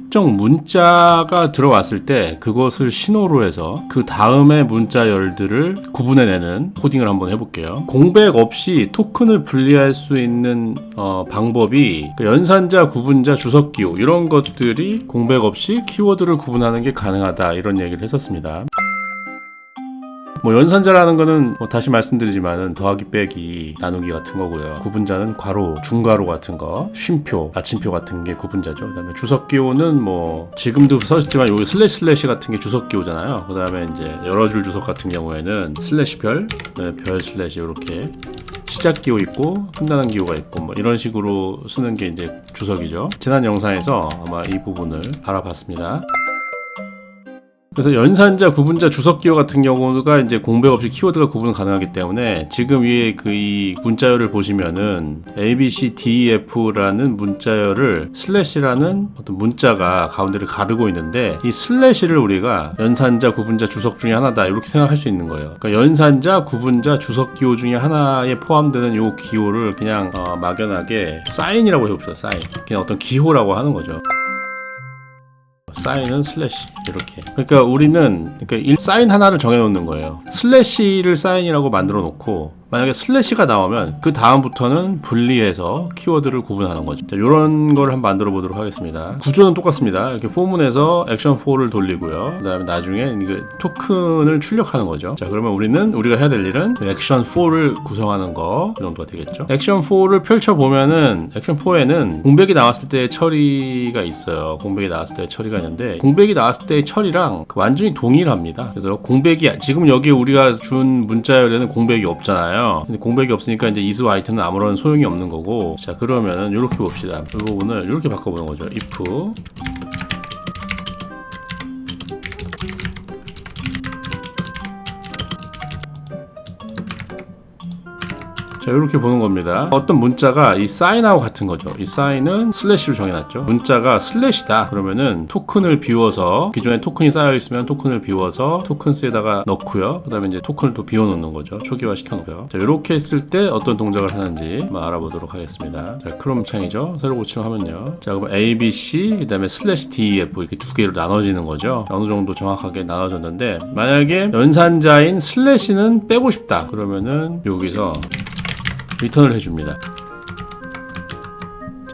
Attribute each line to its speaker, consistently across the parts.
Speaker 1: 특정 문자가 들어왔을 때 그것을 신호로 해서 그 다음에 문자열들을 구분해내는 코딩을 한번 해볼게요. 공백 없이 토큰을 분리할 수 있는 방법이 연산자, 구분자, 주석기호 이런 것들이 공백 없이 키워드를 구분하는 게 가능하다 이런 얘기를 했었습니다. 연산자라는 거는 다시 말씀드리지만은 더하기 빼기 나누기 같은 거고요. 구분자는 괄호, 중괄호 같은 거, 쉼표, 아침표 같은 게 구분자죠. 그다음에 주석기호는 지금도 써있지만 요 슬래시 같은 게 주석기호잖아요. 그다음에 이제 여러 줄 주석 같은 경우에는 슬래시 별, 별 슬래시 이렇게 시작 기호 있고 끝나는 기호가 있고 이런 식으로 쓰는 게 이제 주석이죠. 지난 영상에서 아마 이 부분을 알아봤습니다. 그래서 연산자, 구분자, 주석기호 같은 경우가 이제 공백 없이 키워드가 구분 가능하기 때문에 지금 위에 이 문자열을 보시면은 A, B, C, D, E, F라는 문자열을 슬래시라는 어떤 문자가 가운데를 가르고 있는데 이 슬래시를 우리가 연산자, 구분자, 주석 중에 하나다 이렇게 생각할 수 있는 거예요. 그러니까 연산자, 구분자, 주석기호 중에 하나에 포함되는 요 기호를 그냥 막연하게 사인이라고 해봅시다. 사인. 그냥 어떤 기호라고 하는 거죠. 사인은 슬래시 이렇게. 그러니까 우리는 사인 하나를 정해놓는 거예요. 슬래시를 사인이라고 만들어 놓고 만약에 슬래시가 나오면 그 다음부터는 분리해서 키워드를 구분하는 거죠. 자, 이런 걸 한번 만들어 보도록 하겠습니다. 구조는 똑같습니다. 이렇게 포문에서 액션 4를 돌리고요. 그 다음에 나중에 토큰을 출력하는 거죠. 자, 그러면 우리가 해야 될 일은 액션 4를 구성하는 거 그 정도가 되겠죠. 액션 4를 펼쳐보면은 액션 4에는 공백이 나왔을 때의 처리가 있어요. 공백이 나왔을 때의 처리가 있는데 공백이 나왔을 때의 처리랑 완전히 동일합니다. 그래서 공백이 지금 여기 우리가 준 문자열에는 공백이 없잖아요. 근데 공백이 없으니까 이제 is white는 아무런 소용이 없는 거고. 자, 그러면은 이렇게 봅시다. 이 부분을 이렇게 바꿔보는 거죠. if 자, 이렇게 보는 겁니다. 어떤 문자가 이 사인하고 같은 거죠. 이 사인은 슬래시로 정해놨죠. 문자가 슬래시다 그러면은 토큰을 비워서 기존에 토큰이 쌓여 있으면 토큰을 비워서 토큰스에다가 넣고요. 그 다음에 이제 토큰을 또 비워놓는 거죠. 초기화 시켜놓고요. 자, 이렇게 했을 때 어떤 동작을 하는지 한번 알아보도록 하겠습니다. 자, 크롬 창이죠. 새로 고침하면요. 자, 그럼 A, B, C 그 다음에 슬래시 D, E, F 이렇게 두 개로 나눠지는 거죠. 어느 정도 정확하게 나눠졌는데 만약에 연산자인 슬래시는 빼고 싶다 그러면은 여기서 리턴을 해줍니다.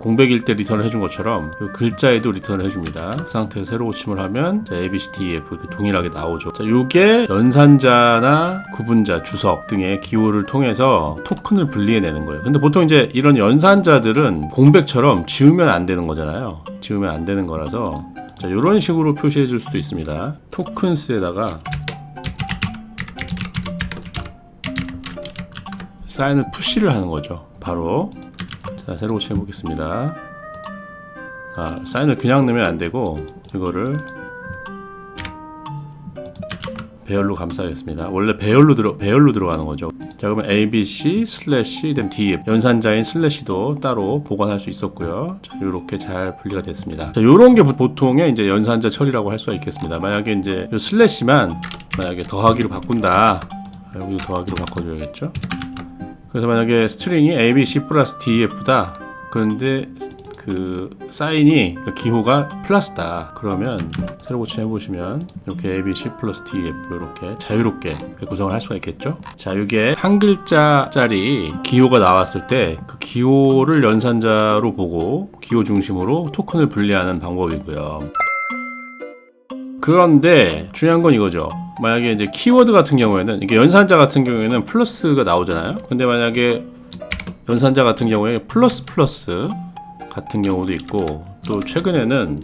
Speaker 1: 공백일 때 리턴을 해준 것처럼 글자에도 리턴을 해줍니다. 그 상태에서 새로 고침을 하면 A, B, C, D, E, F 이렇게 동일하게 나오죠. 자, 요게 연산자나 구분자, 주석 등의 기호를 통해서 토큰을 분리해내는 거예요. 근데 보통 이제 이런 연산자들은 공백처럼 지우면 안 되는 거잖아요. 지우면 안 되는 거라서 자, 요런 식으로 표시해 줄 수도 있습니다. 토큰스에다가 사인을 푸시를 하는 거죠. 바로. 자, 새로 고침해 보겠습니다. 사인을 그냥 넣으면 안 되고 이거를 배열로 감싸겠습니다. 원래 배열로 들어가는 거죠. 자, 그러면 A, B, C 슬래시 D 연산자인 슬래시도 따로 보관할 수 있었고요. 자, 이렇게 잘 분리가 됐습니다. 자, 요런 게 보통의 이제 연산자 처리라고 할 수가 있겠습니다. 만약에 이제 요 슬래시만 만약에 더하기로 바꾼다. 여기도 더하기로 바꿔줘야겠죠. 그래서 만약에 스트링이 ABC 플러스 DEF다. 그런데 그 사인이 그 기호가 플러스다. 그러면 새로 고침해 보시면 이렇게 ABC 플러스 DEF 이렇게 자유롭게 구성을 할 수가 있겠죠. 자, 이게 한 글자짜리 기호가 나왔을 때 그 기호를 연산자로 보고 기호 중심으로 토큰을 분리하는 방법이고요. 그런데 중요한 건 이거죠. 만약에 이제 키워드 같은 경우에는 이게 연산자 같은 경우에는 플러스가 나오잖아요. 근데 만약에 연산자 같은 경우에 플러스 같은 경우도 있고 또 최근에는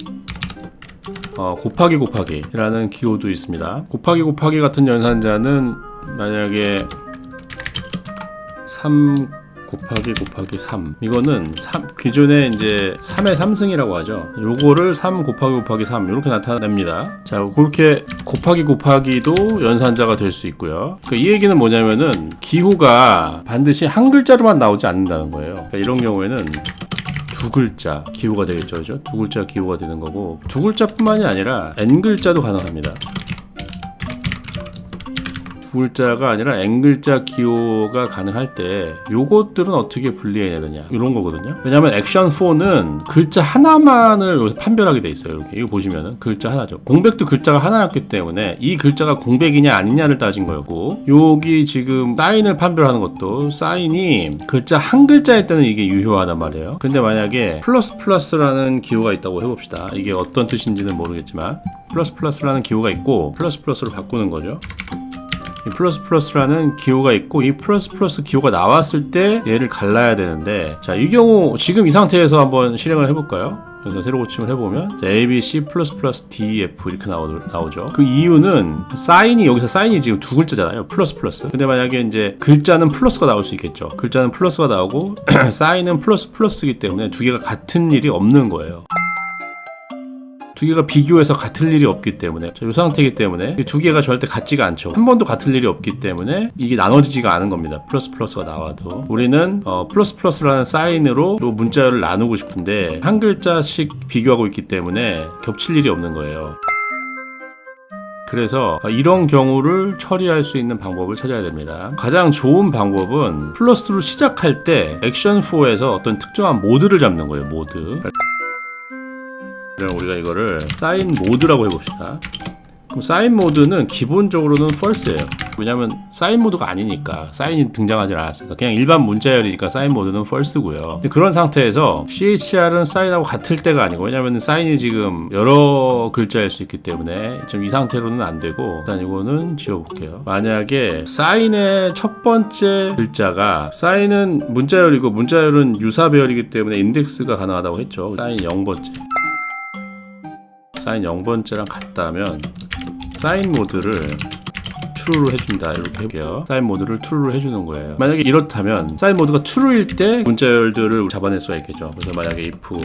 Speaker 1: 곱하기라는 기호도 있습니다. 곱하기 같은 연산자는 만약에 3 곱하기 3 이거는 기존에 이제 3의 3승이라고 하죠. 요거를 3 곱하기 3 이렇게 나타냅니다. 자, 그렇게 곱하기도 연산자가 될 수 있고요. 이 얘기는 뭐냐면은 기호가 반드시 한 글자로만 나오지 않는다는 거예요. 그러니까 이런 경우에는 두 글자 기호가 되겠죠. 그죠? 두 글자 기호가 되는 거고 두 글자뿐만이 아니라 N 글자도 가능합니다. 두 글자가 아니라 N글자 기호가 가능할 때 요것들은 어떻게 분리해야 되느냐 이런 거거든요. 왜냐하면 액션 4는 글자 하나만을 판별하게 돼 있어요. 이렇게 이거 보시면은 글자 하나죠. 공백도 글자가 하나였기 때문에 이 글자가 공백이냐 아니냐를 따진 거였고, 여기 지금 사인을 판별하는 것도 사인이 글자 한 글자일 때는 이게 유효하단 말이에요. 근데 만약에 플러스라는 기호가 있다고 해봅시다. 이게 어떤 뜻인지는 모르겠지만 플러스라는 기호가 있고 플러스로 바꾸는 거죠. 이 플러스라는 기호가 있고 이 플러스 기호가 나왔을 때 얘를 갈라야 되는데, 자, 이 경우 지금 이 상태에서 한번 실행을 해볼까요? 그래서 새로 고침을 해보면 A, B, C D, F 이렇게 나오죠. 그 이유는 여기서 사인이 지금 두 글자잖아요. 플러스. 근데 만약에 이제 글자는 플러스가 나올 수 있겠죠. 글자는 플러스가 나오고 사인은 플러스이기 때문에 두 개가 같은 일이 없는 거예요. 두 개가 비교해서 같을 일이 없기 때문에, 이 상태이기 때문에 두 개가 절대 같지가 않죠. 한 번도 같을 일이 없기 때문에 이게 나눠지지가 않은 겁니다. 플러스가 나와도 우리는 플러스라는 사인으로 이 문자열을 나누고 싶은데 한 글자씩 비교하고 있기 때문에 겹칠 일이 없는 거예요. 그래서 이런 경우를 처리할 수 있는 방법을 찾아야 됩니다. 가장 좋은 방법은 플러스로 시작할 때 액션 4에서 어떤 특정한 모드를 잡는 거예요. 모드. 그럼 우리가 이거를 사인 모드라고 해봅시다. 그럼 사인 모드는 기본적으로는 false예요. 왜냐면 사인 모드가 아니니까, 사인이 등장하지 않았으니까 그냥 일반 문자열이니까 사인 모드는 false고요. 근데 그런 상태에서 CHR은 사인하고 같을 때가 아니고, 왜냐면 사인이 지금 여러 글자일 수 있기 때문에 좀 이 상태로는 안 되고, 일단 이거는 지워볼게요. 만약에 사인의 첫 번째 글자가, 사인은 문자열이고 문자열은 유사배열이기 때문에 인덱스가 가능하다고 했죠. 사인 0번째. 사인 0번째랑 같다면 사인 모드를 true로 해준다, 이렇게 해볼게요. 사인 모드를 true로 해주는 거예요. 만약에 이렇다면 사인 모드가 true일 때 문자열들을 잡아낼 수가 있겠죠. 그래서 만약에 if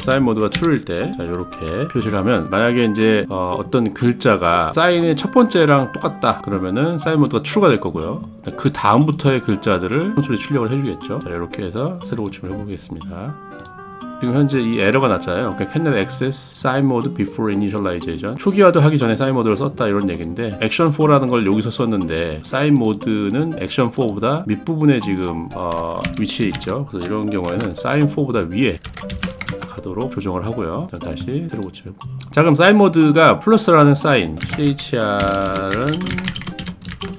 Speaker 1: 사인 모드가 true일 때, 자, 이렇게 표시를 하면, 만약에 이제 어떤 글자가 사인의 첫 번째랑 똑같다 그러면은 사인 모드가 true가 될 거고요. 그 다음부터의 글자들을 콘솔이 출력을 해주겠죠. 자, 이렇게 해서 새로 고침을 해보겠습니다. 지금 현재 이 에러가 났잖아요. 그러니까 cannot access sign mode before initialization. 초기화도 하기 전에 sign mode를 썼다, 이런 얘기인데, action 4라는 걸 여기서 썼는데 sign mode는 action 4보다 밑부분에 지금 위치해 있죠. 그래서 이런 경우에는 sign 4보다 위에 가도록 조정을 하고요. 다시 새로 고치면, 자, 그럼 sign mode가 플러스라는 사인, CHR은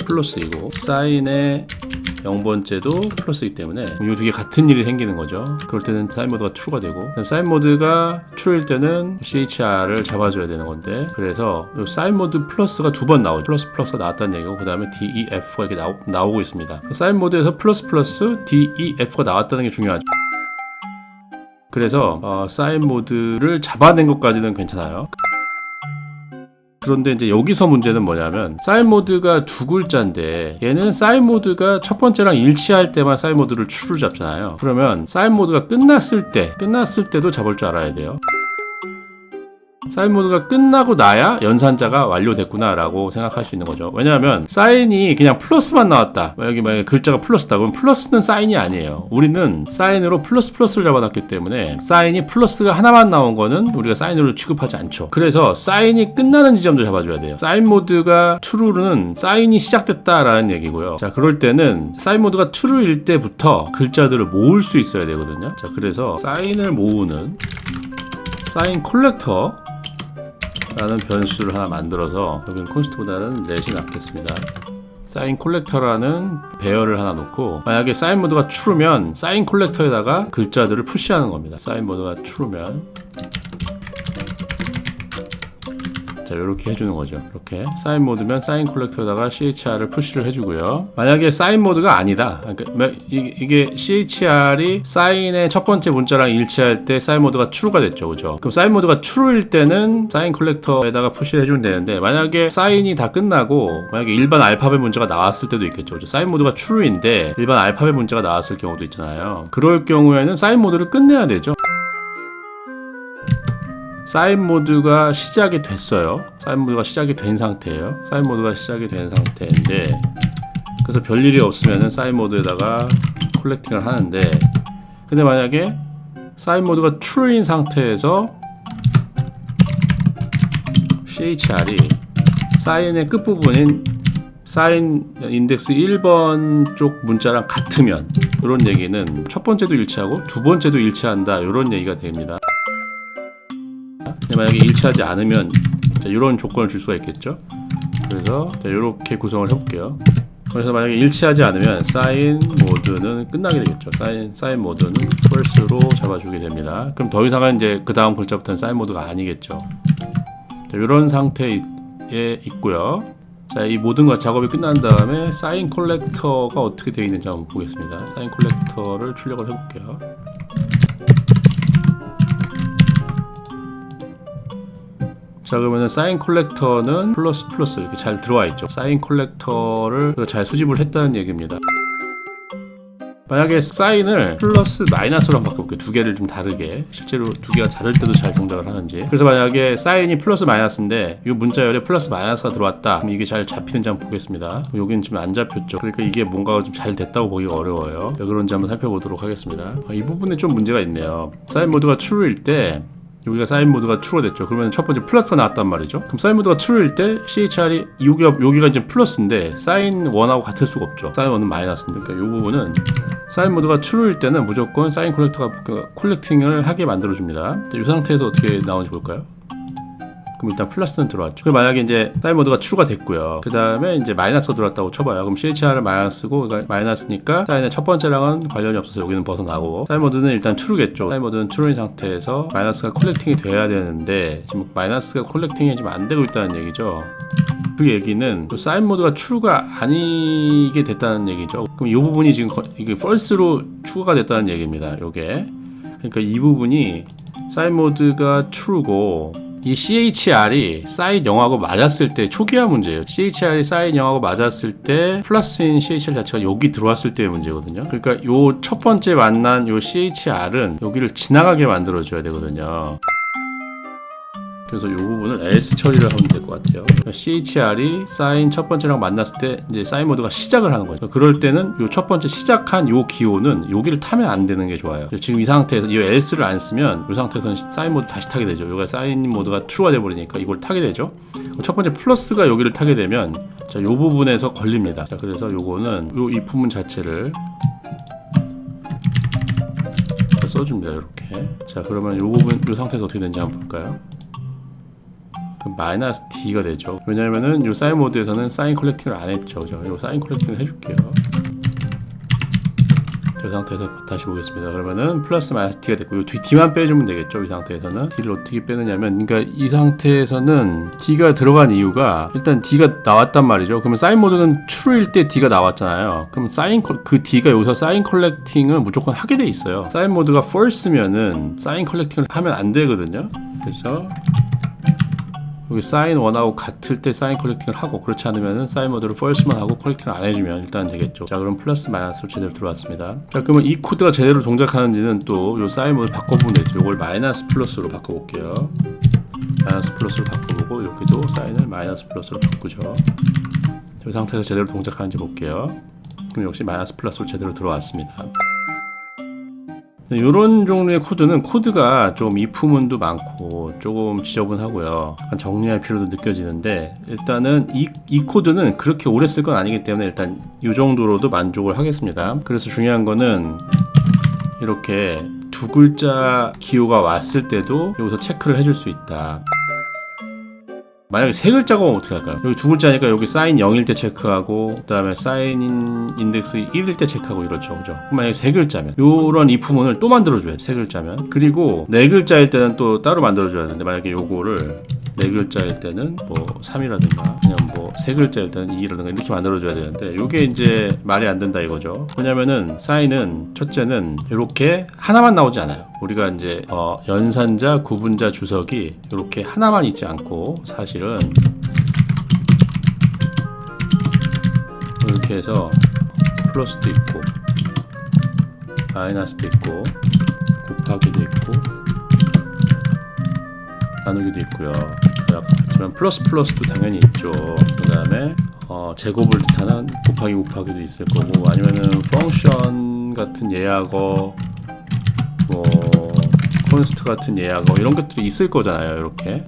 Speaker 1: 플러스이고 사인의 0번째도 플러스이기 때문에 이 두 개 같은 일이 생기는 거죠. 그럴 때는 사인 모드가 true가 되고, 사인 모드가 true일 때는 CHR을 잡아줘야 되는 건데, 그래서 사인 모드 플러스가 두 번 나오죠. 플러스가 나왔다는 얘기고, 그 다음에 DEF가 이렇게 나오고 있습니다. 사인 모드에서 플러스 DEF가 나왔다는 게 중요하죠. 그래서 사인 모드를 잡아낸 것까지는 괜찮아요. 그런데 이제 여기서 문제는 뭐냐면, 사인 모드가 두 글자인데 얘는 사인 모드가 첫 번째랑 일치할 때만 사인 모드를 true로 잡잖아요. 그러면 사인 모드가 끝났을 때도 잡을 줄 알아야 돼요. 사인 모드가 끝나고 나야 연산자가 완료됐구나 라고 생각할 수 있는 거죠. 왜냐하면 사인이 그냥 플러스만 나왔다, 여기 만약에 글자가 플러스다, 그럼 플러스는 사인이 아니에요. 우리는 사인으로 플러스를 잡아놨기 때문에 사인이 플러스가 하나만 나온 거는 우리가 사인으로 취급하지 않죠. 그래서 사인이 끝나는 지점도 잡아줘야 돼요. 사인 모드가 true는 사인이 시작됐다라는 얘기고요. 자, 그럴 때는 사인 모드가 true일 때부터 글자들을 모을 수 있어야 되거든요. 자, 그래서 사인을 모으는 사인 콜렉터 라는 변수를 하나 만들어서, 여기는 콘스트보다는 렛이 낫겠습니다. 사인 콜렉터라는 배열을 하나 놓고, 만약에 사인 모드가 true면 사인 콜렉터에다가 글자들을 푸시하는 겁니다. 사인 모드가 true면, 자, 이렇게 해주는 거죠. 이렇게 사인 모드면 사인 콜렉터에다가 CHR을 푸시를 해주고요. 만약에 사인 모드가 아니다, 그러니까 이게 CHR이 사인의 첫 번째 문자랑 일치할 때 사인 모드가 true가 됐죠, 그죠? 그럼 사인 모드가 true일 때는 사인 콜렉터에다가 푸시를 해주면 되는데, 만약에 사인이 다 끝나고 만약에 일반 알파벳 문자가 나왔을 때도 있겠죠, 그죠? 사인 모드가 true인데 일반 알파벳 문자가 나왔을 경우도 있잖아요. 그럴 경우에는 사인 모드를 끝내야 되죠. 사인 모드가 시작이 됐어요. 사인 모드가 시작이 된 상태예요. 사인 모드가 시작이 된 상태인데, 그래서 별일이 없으면은 사인 모드에다가 콜렉팅을 하는데, 근데 만약에 사인 모드가 true인 상태에서 CHR이 사인의 끝부분인 사인 인덱스 1번 쪽 문자랑 같으면 이런 얘기는 첫 번째도 일치하고 두 번째도 일치한다 이런 얘기가 됩니다. 만약에 일치하지 않으면 이런 조건을 줄 수가 있겠죠. 그래서 이렇게 구성을 해볼게요. 그래서 만약에 일치하지 않으면 사인 모드는 끝나게 되겠죠. 사인 모드는 false로 잡아주게 됩니다. 그럼 더 이상은 이제 그 다음 글자부터는 사인 모드가 아니겠죠. 이런 상태에 있고요. 자, 이 모든 작업이 끝난 다음에 사인 컬렉터가 어떻게 되어 있는지 한번 보겠습니다. 사인 컬렉터를 출력을 해볼게요. 자, 그러면은 사인 컬렉터는 플러스 이렇게 잘 들어와 있죠. 사인 컬렉터를 잘 수집을 했다는 얘기입니다. 만약에 사인을 플러스 마이너스로 한번 바꿔볼게요. 두 개를 좀 다르게. 실제로 두 개가 다를 때도 잘 동작을 하는지. 그래서 만약에 사인이 플러스 마이너스인데 이 문자열에 플러스 마이너스가 들어왔다. 그럼 이게 잘 잡히는지 한번 보겠습니다. 여기는 지금 안 잡혔죠. 그러니까 이게 뭔가가 좀 잘 됐다고 보기가 어려워요. 왜 그런지 한번 살펴보도록 하겠습니다. 이 부분에 좀 문제가 있네요. 사인 모드가 true일 때 여기가 사인 모드가 true가 됐죠. 그러면 첫 번째 플러스가 나왔단 말이죠. 그럼 사인 모드가 true일 때 CHR이 여기가 이제 플러스인데 사인 1하고 같을 수가 없죠. 사인 1은 마이너스인데. 그러니까 이 부분은 사인 모드가 true일 때는 무조건 사인 컬렉터가 콜렉팅을 하게 만들어줍니다. 이 상태에서 어떻게 나오는지 볼까요? 그럼 일단 플러스는 들어왔죠. 그럼 만약에 이제 사인 모드가 true가 됐고요. 그 다음에 이제 마이너스가 들어왔다고 쳐봐요. 그럼 CHR은 마이너스고, 그러니까 마이너스니까 사인의 첫 번째랑은 관련이 없어서 여기는 벗어나고, 사인 모드는 일단 true겠죠. 사인 모드는 true인 상태에서 마이너스가 콜렉팅이 돼야 되는데 지금 마이너스가 콜렉팅이 지금 안 되고 있다는 얘기죠. 그 얘기는 사인 모드가 true가 아니게 됐다는 얘기죠. 그럼 이 부분이 지금 이게 false로 추가가 됐다는 얘기입니다. 요게. 그러니까 이 부분이 사인 모드가 true고 이 CHR이 사인 0하고 맞았을 때 초기화 문제예요. CHR이 사인 0하고 맞았을 때 플러스인 CHR 자체가 여기 들어왔을 때의 문제거든요. 그러니까 요 첫 번째 만난 요 CHR은 여기를 지나가게 만들어줘야 되거든요. 그래서 이 부분을 else 처리를 하면 될 것 같아요. CHR이 사인 첫 번째랑 만났을 때 이제 사인 모드가 시작을 하는 거죠. 그럴 때는 이 첫 번째 시작한 이 기호는 여기를 타면 안 되는 게 좋아요. 지금 이 상태에서 이 else를 안 쓰면 이 상태에서는 사인 모드 다시 타게 되죠. 여기가 사인 모드가 true가 돼버리니까 이걸 타게 되죠. 첫 번째 플러스가 여기를 타게 되면 자, 이 부분에서 걸립니다. 자, 그래서 요거는 이 if문 자체를 써줍니다. 이렇게. 자, 그러면 이 부분 이 상태에서 어떻게 되는지 한번 볼까요? 마이너스 D가 되죠. 왜냐면은 이 사인 모드에서는 사인 컬렉팅을 안 했죠. 이 사인 컬렉팅을 해줄게요. 이 상태에서 다시 보겠습니다. 그러면은 플러스 마이너스 D가 됐고, 이 D만 빼주면 되겠죠. 이 상태에서는 D를 어떻게 빼느냐면, 그러니까 이 상태에서는 D가 들어간 이유가 일단 D가 나왔단 말이죠. 그러면 사인 모드는 true일 때 D가 나왔잖아요. 그럼 그 D가 여기서 사인 컬렉팅을 무조건 하게 돼 있어요. 사인 모드가 false면은 사인 컬렉팅을 하면 안 되거든요. 그래서 여기 사인 1하고 같을 때 사인 컬렉팅을 하고, 그렇지 않으면 사인 모드를 false만 하고 컬렉팅을 안 해주면 일단 되겠죠. 자, 그럼 플러스 마이너스로 제대로 들어왔습니다. 자, 그러면 이 코드가 제대로 동작하는지는 또 이 사인 모드 바꿔보면 되죠. 이걸 마이너스 플러스로 바꿔볼게요. 마이너스 플러스로 바꿔보고 여기도 사인을 마이너스 플러스로 바꾸죠. 이 상태에서 제대로 동작하는지 볼게요. 그럼 역시 마이너스 플러스로 제대로 들어왔습니다. 이런 종류의 코드는 코드가 좀 if문도 많고 조금 지저분하고요. 약간 정리할 필요도 느껴지는데, 일단은 이 코드는 그렇게 오래 쓸 건 아니기 때문에 일단 이 정도로도 만족을 하겠습니다. 그래서 중요한 거는 이렇게 두 글자 기호가 왔을 때도 여기서 체크를 해줄 수 있다. 만약에 세 글자가 오면 어떻게 할까요? 여기 두 글자니까 여기 사인 0일 때 체크하고, 그 다음에 사인 인덱스 1일 때 체크하고 이렇죠. 그죠? 그럼 만약에 세 글자면 요런 if문을 또 만들어줘야 돼. 세 글자면. 그리고 네 글자일 때는 또 따로 만들어줘야 되는데, 만약에 요거를 네 글자일 때는 뭐 3이라든가 그냥 뭐 세 글자일 때는 2라든가 이렇게 만들어줘야 되는데, 요게 이제 말이 안 된다 이거죠. 왜냐면은 사인은 첫째는 이렇게 하나만 나오지 않아요. 우리가 이제 연산자, 구분자, 주석이 이렇게 하나만 있지 않고, 사실은 이렇게 해서 플러스도 있고 마이너스도 있고 곱하기도 있고 나누기도 있고요. 하지만 플러스도 당연히 있죠. 그 다음에 제곱을 뜻하는 곱하기도 있을 거고, 아니면은 펑션 같은 예약어, 뭐 콘스트 같은 예약어 이런 것들이 있을 거잖아요. 이렇게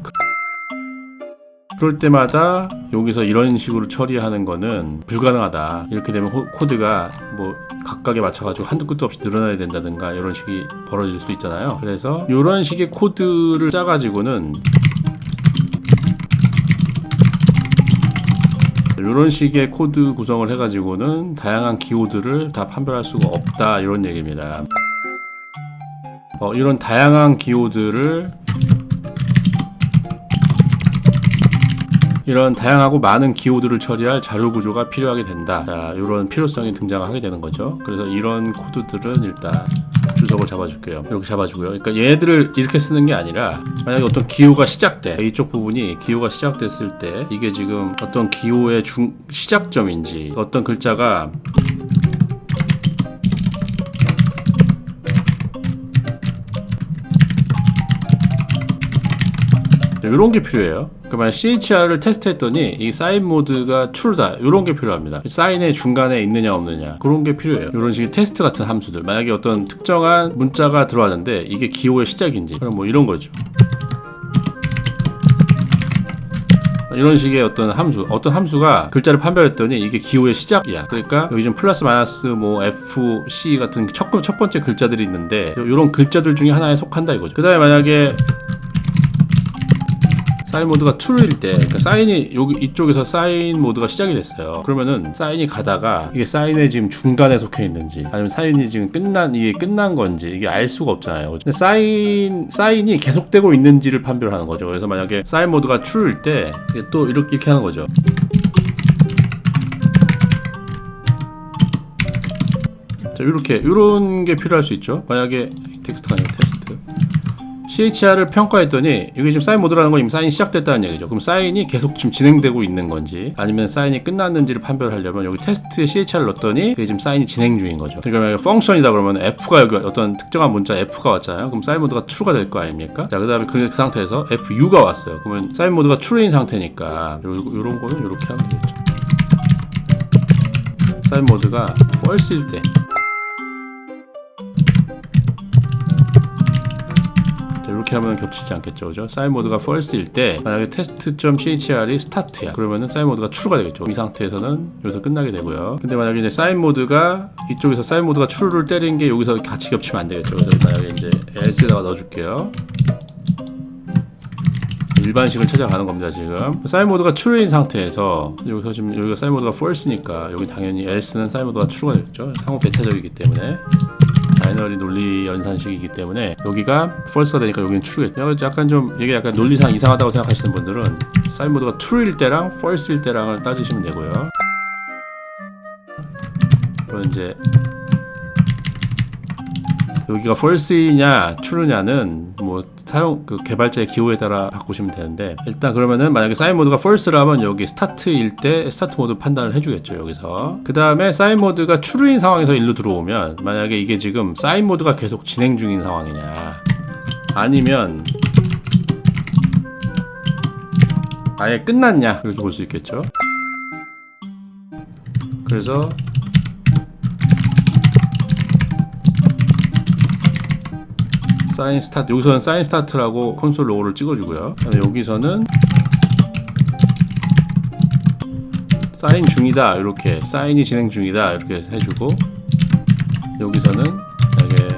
Speaker 1: 그럴 때마다 여기서 이런 식으로 처리하는 거는 불가능하다. 이렇게 되면 코드가 뭐 각각에 맞춰가지고 한두 끝도 없이 늘어나야 된다든가 이런 식이 벌어질 수 있잖아요. 그래서 이런 식의 코드를 짜가지고는 이런 식의 코드 구성을 해가지고는 다양한 기호들을 다 판별할 수가 없다, 이런 얘기입니다. 이런 다양한 기호들을 이런 다양하고 많은 기호들을 처리할 자료 구조가 필요하게 된다. 자, 이런 필요성이 등장하게 되는 거죠. 그래서 이런 코드들은 일단 주석을 잡아줄게요. 이렇게 잡아주고요. 그러니까 얘들을 이렇게 쓰는 게 아니라 만약에 어떤 기호가 시작돼, 이쪽 부분이 기호가 시작됐을 때 이게 지금 어떤 기호의 시작점인지, 어떤 글자가 이런 게 필요해요. 그러면 CHR을 테스트했더니 이 사인 모드가 true다, 이런 게 필요합니다. 사인의 중간에 있느냐 없느냐, 그런 게 필요해요. 이런 식의 테스트 같은 함수들, 만약에 어떤 특정한 문자가 들어왔는데 이게 기호의 시작인지, 그럼 뭐 이런 거죠. 이런 식의 어떤 함수가 글자를 판별했더니 이게 기호의 시작이야. 그러니까 여기 좀 플러스 마이너스 뭐 F, C 같은 첫 번째 글자들이 있는데 이런 글자들 중에 하나에 속한다 이거죠. 그 다음에 만약에 사인 모드가 true일 때, 그러니까 사인이 여기 이쪽에서 사인 모드가 시작이 됐어요. 그러면은 사인이 가다가 이게 사인의 지금 중간에 속해 있는지, 아니면 사인이 지금 이게 끝난 건지, 이게 알 수가 없잖아요. 근데 사인이 계속되고 있는지를 판별하는 거죠. 그래서 만약에 사인 모드가 true일 때 이게 또 이렇게 하는 거죠. 자, 이런 게 필요할 수 있죠. 만약에 텍스트가 아니고 테스트. CHR을 평가했더니 이게 지금 사인 모드라는 건 이미 사인이 시작됐다는 얘기죠. 그럼 사인이 계속 지금 진행되고 있는 건지 아니면 사인이 끝났는지를 판별하려면 여기 테스트에 CHR을 넣었더니 이게 지금 사인이 진행 중인 거죠. 그러니까 펑션이다 그러면 F가 여기 어떤 특정한 문자 F가 왔잖아요. 그럼 사인 모드가 true가 될 거 아닙니까? 자, 그 다음에 그 상태에서 FU가 왔어요. 그러면 사인 모드가 true인 상태니까 요런 거는 이렇게 하면 되겠죠. 사인 모드가 false일 때, 이렇게 하면 겹치지 않겠죠, 그죠? 사인 모드가 false일 때 만약에 test.chr이 start야, 그러면은 사인 모드가 true가 되겠죠. 이 상태에서는 여기서 끝나게 되고요. 근데 만약에 이제 사인 모드가 이쪽에서 사인 모드가 true를 때린 게 여기서 같이 겹치면 안 되겠죠. 그래서 만약에 이제 else에다가 넣어줄게요. 일반식을 찾아가는 겁니다. 지금 사인 모드가 true인 상태에서 여기서 지금 여기가 사인 모드가 false니까 여기 당연히 else는 사인 모드가 true가 되겠죠. 상호 배타적이기 때문에. 바이너리 논리 연산식이기 때문에 여기가 false가 되니까 여기는 true겠죠. 약간 좀 이게 약간 논리상 이상하다고 생각하시는 분들은 사인 모드가 true일 때랑 false일 때랑을 따지시면 되고요. 그럼 이제 여기가 false이냐 true냐는 뭐 개발자의 기호에 따라 바꾸시면 되는데, 일단 그러면은 만약에 사인 모드가 false라면 여기 스타트일 때 스타트 모드 판단을 해주겠죠. 여기서 그 다음에 사인 모드가 true인 상황에서 일로 들어오면 만약에 이게 지금 사인 모드가 계속 진행 중인 상황이냐 아니면 아예 끝났냐, 이렇게 볼 수 있겠죠. 그래서 사인 스타트, 여기서는 사인 스타트라고 콘솔 로고를 찍어주고요. 여기서는 사인 중이다, 이렇게 사인이 진행 중이다 이렇게 해주고, 여기서는 만약에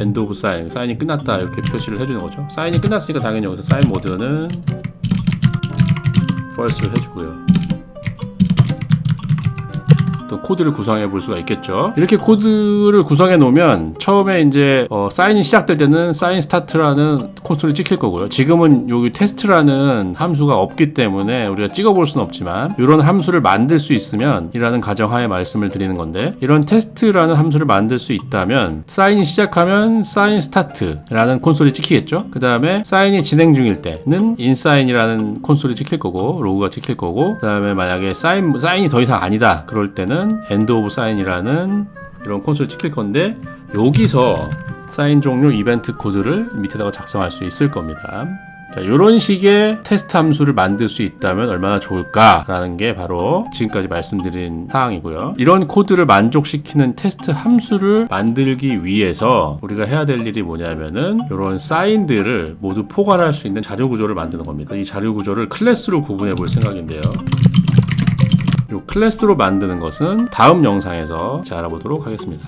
Speaker 1: end of sign, 사인이 끝났다 이렇게 표시를 해주는 거죠. 사인이 끝났으니까 당연히 여기서 사인 모드는 false를 해주고요. 또 코드를 구성해 볼 수가 있겠죠. 이렇게 코드를 구성해 놓으면 처음에 이제 사인이 시작될 때는 사인 스타트라는 콘솔이 찍힐 거고요. 지금은 여기 테스트라는 함수가 없기 때문에 우리가 찍어 볼 수는 없지만 이런 함수를 만들 수 있으면 이라는 가정하에 말씀을 드리는 건데, 이런 테스트라는 함수를 만들 수 있다면 사인이 시작하면 사인 스타트라는 콘솔이 찍히겠죠. 그 다음에 사인이 진행 중일 때는 인사인이라는 콘솔이 찍힐 거고 로그가 찍힐 거고, 그 다음에 만약에 사인이 더 이상 아니다 그럴 때는 end of sign이라는 이런 콘솔이 찍힐 건데, 여기서 사인 종료 이벤트 코드를 밑에다가 작성할 수 있을 겁니다. 자, 자, 이런 식의 테스트 함수를 만들 수 있다면 얼마나 좋을까라는 게 바로 지금까지 말씀드린 사항이고요. 이런 코드를 만족시키는 테스트 함수를 만들기 위해서 우리가 해야 될 일이 뭐냐면은 이런 사인들을 모두 포괄할 수 있는 자료 구조를 만드는 겁니다. 이 자료 구조를 클래스로 구분해 볼 생각인데요. 이 클래스로 만드는 것은 다음 영상에서 알아보도록 하겠습니다.